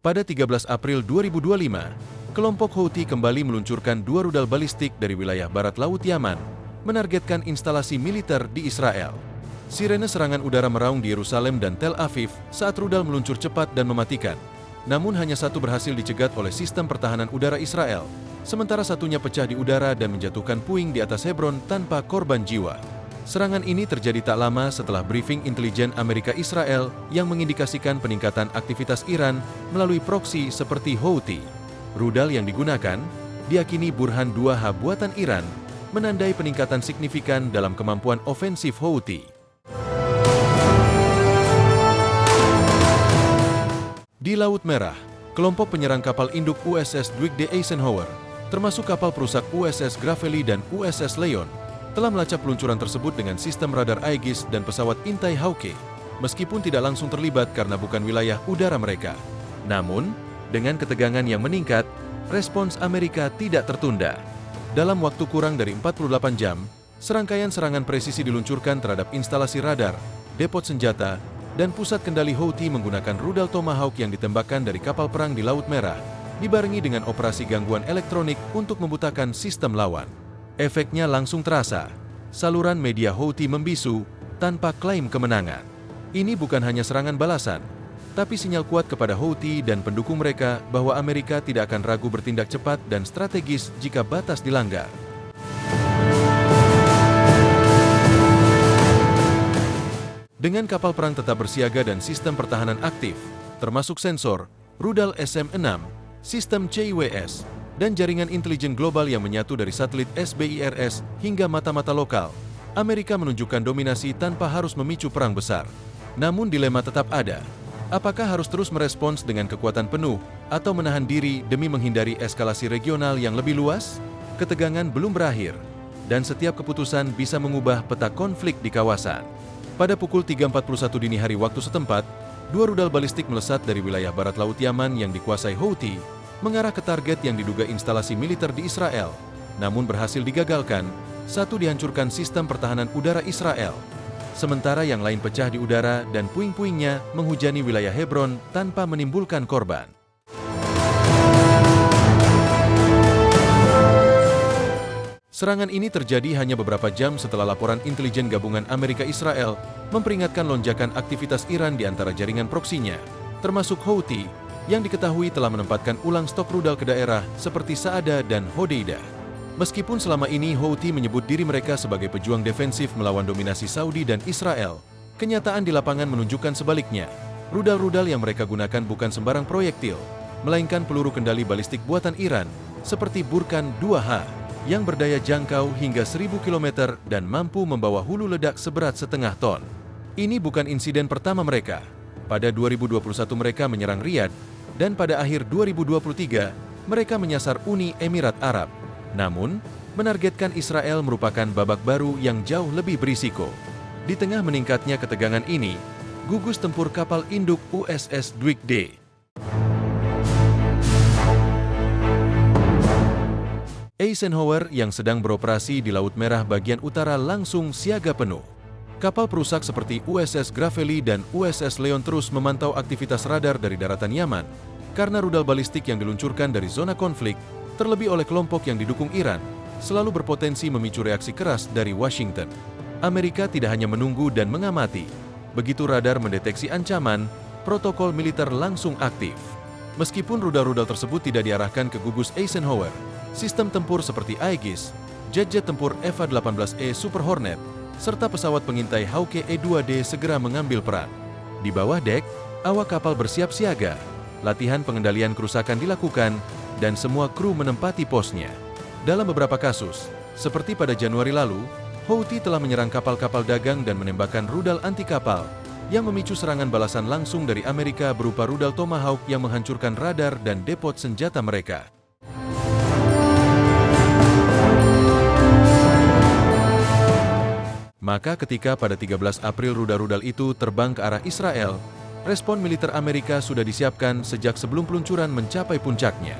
Pada 13 April 2025, kelompok Houthi kembali meluncurkan 2 rudal balistik dari wilayah barat Laut Yaman, menargetkan instalasi militer di Israel. Sirene serangan udara meraung di Yerusalem dan Tel Aviv saat rudal meluncur cepat dan mematikan. Namun hanya satu berhasil dicegat oleh sistem pertahanan udara Israel, sementara satunya pecah di udara dan menjatuhkan puing di atas Hebron tanpa korban jiwa. Serangan ini terjadi tak lama setelah briefing intelijen Amerika Israel yang mengindikasikan peningkatan aktivitas Iran melalui proksi seperti Houthi. Rudal yang digunakan diakini Burhan 2H buatan Iran, menandai peningkatan signifikan dalam kemampuan ofensif Houthi. Di Laut Merah, kelompok penyerang kapal induk USS Dwight D. Eisenhower, termasuk kapal perusak USS Gravely dan USS Leon, telah melacak peluncuran tersebut dengan sistem radar Aegis dan pesawat intai Hawk, meskipun tidak langsung terlibat karena bukan wilayah udara mereka. Namun, dengan ketegangan yang meningkat, respons Amerika tidak tertunda. Dalam waktu kurang dari 48 jam, serangkaian serangan presisi diluncurkan terhadap instalasi radar, depot senjata, dan pusat kendali Houthi menggunakan rudal Tomahawk yang ditembakkan dari kapal perang di Laut Merah, dibarengi dengan operasi gangguan elektronik untuk membutakan sistem lawan. Efeknya langsung terasa, saluran media Houthi membisu tanpa klaim kemenangan. Ini bukan hanya serangan balasan, tapi sinyal kuat kepada Houthi dan pendukung mereka bahwa Amerika tidak akan ragu bertindak cepat dan strategis jika batas dilanggar. Dengan kapal perang tetap bersiaga dan sistem pertahanan aktif, termasuk sensor, rudal SM-6, sistem CIWS, dan jaringan intelijen global yang menyatu dari satelit SBIRS hingga mata-mata lokal, Amerika menunjukkan dominasi tanpa harus memicu perang besar. Namun dilema tetap ada. Apakah harus terus merespons dengan kekuatan penuh atau menahan diri demi menghindari eskalasi regional yang lebih luas? Ketegangan belum berakhir, dan setiap keputusan bisa mengubah peta konflik di kawasan. Pada pukul 3.41 dini hari waktu setempat, 2 rudal balistik melesat dari wilayah barat Laut Yaman yang dikuasai Houthi, mengarah ke target yang diduga instalasi militer di Israel, namun berhasil digagalkan. Satu dihancurkan sistem pertahanan udara Israel, sementara yang lain pecah di udara dan puing-puingnya menghujani wilayah Hebron tanpa menimbulkan korban. Serangan ini terjadi hanya beberapa jam setelah laporan intelijen gabungan Amerika Israel memperingatkan lonjakan aktivitas Iran di antara jaringan proksinya, termasuk Houthi, yang diketahui telah menempatkan ulang stok rudal ke daerah seperti Saada dan Hodeidah. Meskipun selama ini Houthi menyebut diri mereka sebagai pejuang defensif melawan dominasi Saudi dan Israel, kenyataan di lapangan menunjukkan sebaliknya. Rudal-rudal yang mereka gunakan bukan sembarang proyektil, melainkan peluru kendali balistik buatan Iran, seperti Burhan 2H, yang berdaya jangkau hingga 1000 km dan mampu membawa hulu ledak seberat setengah ton. Ini bukan insiden pertama mereka. Pada 2021 mereka menyerang Riyadh, dan pada akhir 2023, mereka menyasar Uni Emirat Arab. Namun, menargetkan Israel merupakan babak baru yang jauh lebih berisiko. Di tengah meningkatnya ketegangan ini, gugus tempur kapal induk USS Dwight D. Eisenhower yang sedang beroperasi di Laut Merah bagian utara langsung siaga penuh. Kapal perusak seperti USS Gravely dan USS Leon terus memantau aktivitas radar dari daratan Yaman, karena rudal balistik yang diluncurkan dari zona konflik, terlebih oleh kelompok yang didukung Iran, selalu berpotensi memicu reaksi keras dari Washington. Amerika tidak hanya menunggu dan mengamati. Begitu radar mendeteksi ancaman, protokol militer langsung aktif. Meskipun rudal-rudal tersebut tidak diarahkan ke gugus Eisenhower, sistem tempur seperti Aegis, jet-jet tempur F-18E Super Hornet, serta pesawat pengintai Hawk E-2D segera mengambil peran. Di bawah dek, awak kapal bersiap siaga, latihan pengendalian kerusakan dilakukan, dan semua kru menempati posnya. Dalam beberapa kasus, seperti pada Januari lalu, Houthi telah menyerang kapal-kapal dagang dan menembakkan rudal anti-kapal, yang memicu serangan balasan langsung dari Amerika berupa rudal Tomahawk yang menghancurkan radar dan depot senjata mereka. Maka ketika pada 13 April rudal-rudal itu terbang ke arah Israel, respon militer Amerika sudah disiapkan sejak sebelum peluncuran mencapai puncaknya.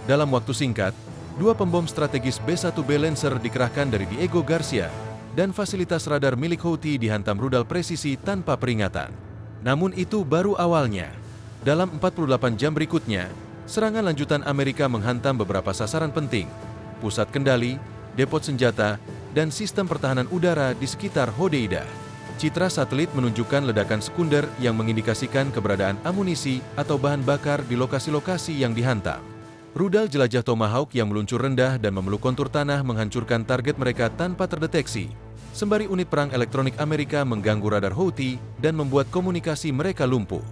Dalam waktu singkat, 2 pembom strategis B-1B Lancer dikerahkan dari Diego Garcia, dan fasilitas radar milik Houthi dihantam rudal presisi tanpa peringatan. Namun itu baru awalnya. Dalam 48 jam berikutnya, serangan lanjutan Amerika menghantam beberapa sasaran penting, pusat kendali, depot senjata, dan sistem pertahanan udara di sekitar Hodeidah. Citra satelit menunjukkan ledakan sekunder yang mengindikasikan keberadaan amunisi atau bahan bakar di lokasi-lokasi yang dihantam. Rudal jelajah Tomahawk yang meluncur rendah dan memeluk kontur tanah menghancurkan target mereka tanpa terdeteksi. Sembari unit perang elektronik Amerika mengganggu radar Houthi dan membuat komunikasi mereka lumpuh.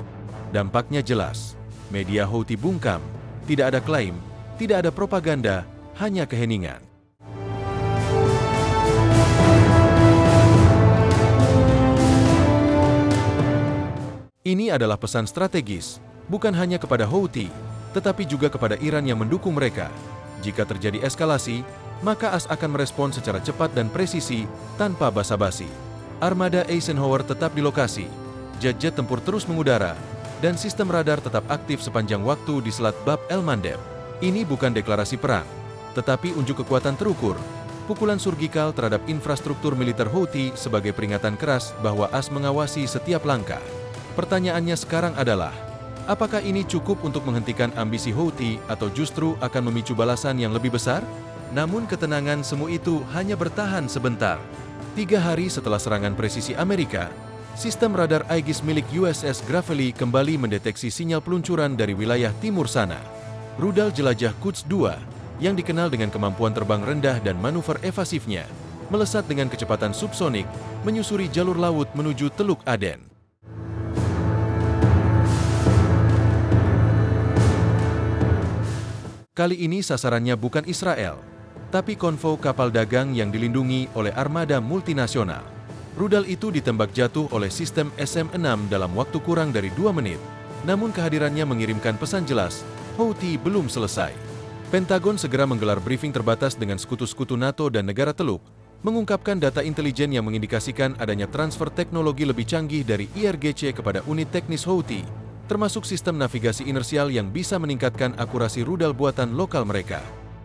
Dampaknya jelas, media Houthi bungkam, tidak ada klaim, tidak ada propaganda, hanya keheningan. Ini adalah pesan strategis, bukan hanya kepada Houthi, tetapi juga kepada Iran yang mendukung mereka. Jika terjadi eskalasi, maka AS akan merespon secara cepat dan presisi, tanpa basa-basi. Armada Eisenhower tetap di lokasi, jet-jet tempur terus mengudara, dan sistem radar tetap aktif sepanjang waktu di Selat Bab el-Mandeb. Ini bukan deklarasi perang, tetapi unjuk kekuatan terukur, pukulan surgikal terhadap infrastruktur militer Houthi sebagai peringatan keras bahwa AS mengawasi setiap langkah. Pertanyaannya sekarang adalah, apakah ini cukup untuk menghentikan ambisi Houthi atau justru akan memicu balasan yang lebih besar? Namun ketenangan semu itu hanya bertahan sebentar. 3 hari setelah serangan presisi Amerika, sistem radar Aegis milik USS Gravely kembali mendeteksi sinyal peluncuran dari wilayah timur sana. Rudal jelajah Quds II, yang dikenal dengan kemampuan terbang rendah dan manuver evasifnya, melesat dengan kecepatan subsonik, menyusuri jalur laut menuju Teluk Aden. Kali ini sasarannya bukan Israel, tapi konvoi kapal dagang yang dilindungi oleh armada multinasional. Rudal itu ditembak jatuh oleh sistem SM-6 dalam waktu kurang dari 2 menit. Namun kehadirannya mengirimkan pesan jelas, Houthi belum selesai. Pentagon segera menggelar briefing terbatas dengan sekutu-sekutu NATO dan negara Teluk, mengungkapkan data intelijen yang mengindikasikan adanya transfer teknologi lebih canggih dari IRGC kepada unit teknis Houthi, termasuk sistem navigasi inersial yang bisa meningkatkan akurasi rudal buatan lokal mereka.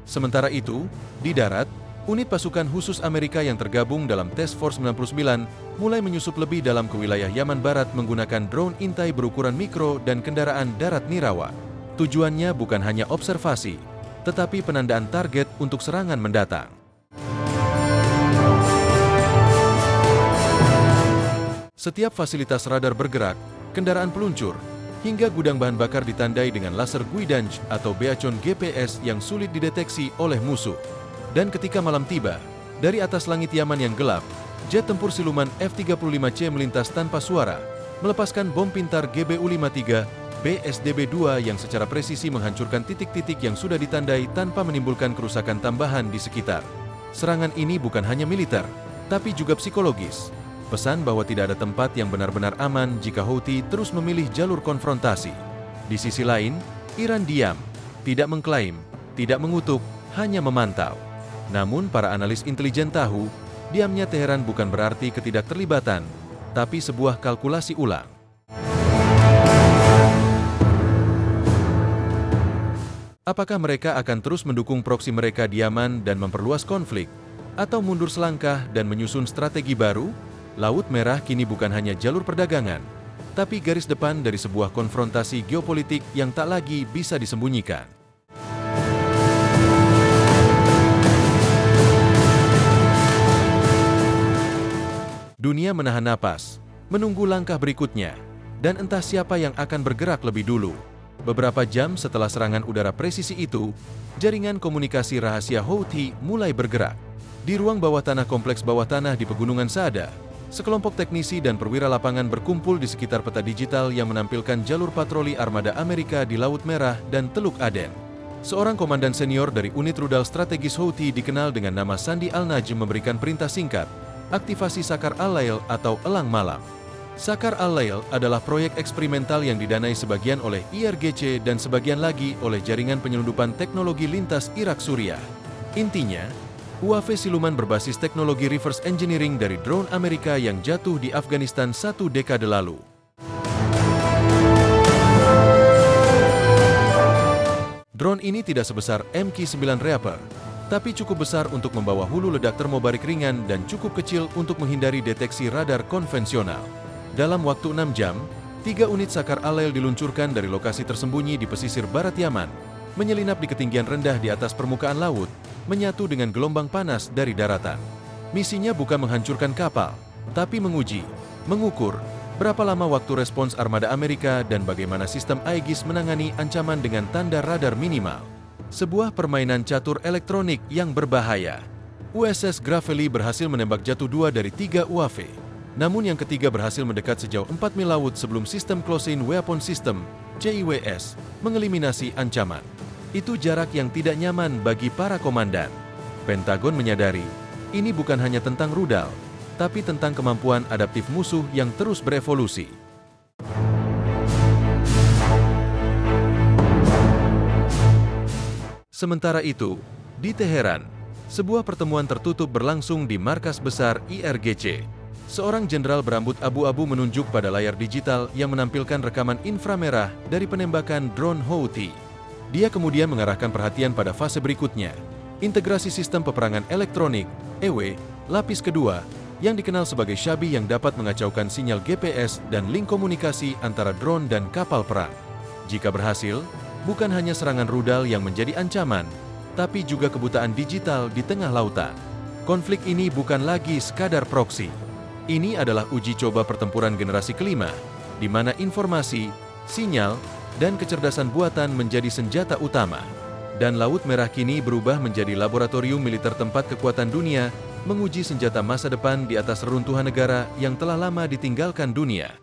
Sementara itu, di darat, unit pasukan khusus Amerika yang tergabung dalam Task Force 99 mulai menyusup lebih dalam ke wilayah Yaman Barat menggunakan drone intai berukuran mikro dan kendaraan darat nirawak. Tujuannya bukan hanya observasi, tetapi penandaan target untuk serangan mendatang. Setiap fasilitas radar bergerak, kendaraan peluncur, hingga gudang bahan bakar ditandai dengan laser guidance atau beacon GPS yang sulit dideteksi oleh musuh. Dan ketika malam tiba, dari atas langit Yaman yang gelap, jet tempur siluman F-35C melintas tanpa suara, melepaskan bom pintar GBU-53 BSDB-2 yang secara presisi menghancurkan titik-titik yang sudah ditandai tanpa menimbulkan kerusakan tambahan di sekitar. Serangan ini bukan hanya militer, tapi juga psikologis. Pesan bahwa tidak ada tempat yang benar-benar aman jika Houthi terus memilih jalur konfrontasi. Di sisi lain, Iran diam, tidak mengklaim, tidak mengutuk, hanya memantau. Namun para analis intelijen tahu, diamnya Teheran bukan berarti ketidakterlibatan, tapi sebuah kalkulasi ulang. Apakah mereka akan terus mendukung proksi mereka di Yaman dan memperluas konflik, atau mundur selangkah dan menyusun strategi baru? Laut Merah kini bukan hanya jalur perdagangan, tapi garis depan dari sebuah konfrontasi geopolitik yang tak lagi bisa disembunyikan. Dunia menahan napas, menunggu langkah berikutnya, dan entah siapa yang akan bergerak lebih dulu. Beberapa jam setelah serangan udara presisi itu, jaringan komunikasi rahasia Houthi mulai bergerak. Di ruang bawah tanah kompleks bawah tanah di Pegunungan Saada, sekelompok teknisi dan perwira lapangan berkumpul di sekitar peta digital yang menampilkan jalur patroli armada Amerika di Laut Merah dan Teluk Aden. Seorang komandan senior dari unit rudal strategis Houthi dikenal dengan nama Sandi Al-Najm memberikan perintah singkat, aktivasi Sakar Al-Lail atau Elang Malam. Sakar Al-Lail adalah proyek eksperimental yang didanai sebagian oleh IRGC dan sebagian lagi oleh jaringan penyelundupan teknologi lintas Irak-Suriah. Intinya, UAV siluman berbasis teknologi reverse engineering dari drone Amerika yang jatuh di Afghanistan 1 dekade lalu. Drone ini tidak sebesar MQ-9 Reaper, tapi cukup besar untuk membawa hulu ledak termobarik ringan dan cukup kecil untuk menghindari deteksi radar konvensional. Dalam waktu 6 jam, 3 unit Sakar Al-Lail diluncurkan dari lokasi tersembunyi di pesisir barat Yaman, menyelinap di ketinggian rendah di atas permukaan laut, menyatu dengan gelombang panas dari daratan. Misinya bukan menghancurkan kapal, tapi mengukur berapa lama waktu respons armada Amerika dan bagaimana sistem Aegis menangani ancaman dengan tanda radar minimal. Sebuah permainan catur elektronik yang berbahaya. USS Gravely berhasil menembak jatuh 2 dari 3 UAV. Namun yang ketiga berhasil mendekat sejauh 4 mil laut sebelum sistem Close-in Weapon System, CIWS, mengeliminasi ancaman. Itu jarak yang tidak nyaman bagi para komandan. Pentagon menyadari, ini bukan hanya tentang rudal, tapi tentang kemampuan adaptif musuh yang terus berevolusi. Sementara itu, di Teheran, sebuah pertemuan tertutup berlangsung di markas besar IRGC. Seorang jenderal berambut abu-abu menunjuk pada layar digital yang menampilkan rekaman inframerah dari penembakan drone Houthi. Dia kemudian mengarahkan perhatian pada fase berikutnya, integrasi sistem peperangan elektronik, EW, lapis kedua, yang dikenal sebagai Shabi yang dapat mengacaukan sinyal GPS dan link komunikasi antara drone dan kapal perang. Jika berhasil, bukan hanya serangan rudal yang menjadi ancaman, tapi juga kebutaan digital di tengah lautan. Konflik ini bukan lagi sekadar proksi. Ini adalah uji coba pertempuran generasi kelima, di mana informasi, sinyal, dan kecerdasan buatan menjadi senjata utama. Dan Laut Merah kini berubah menjadi laboratorium militer tempat kekuatan dunia menguji senjata masa depan di atas reruntuhan negara yang telah lama ditinggalkan dunia.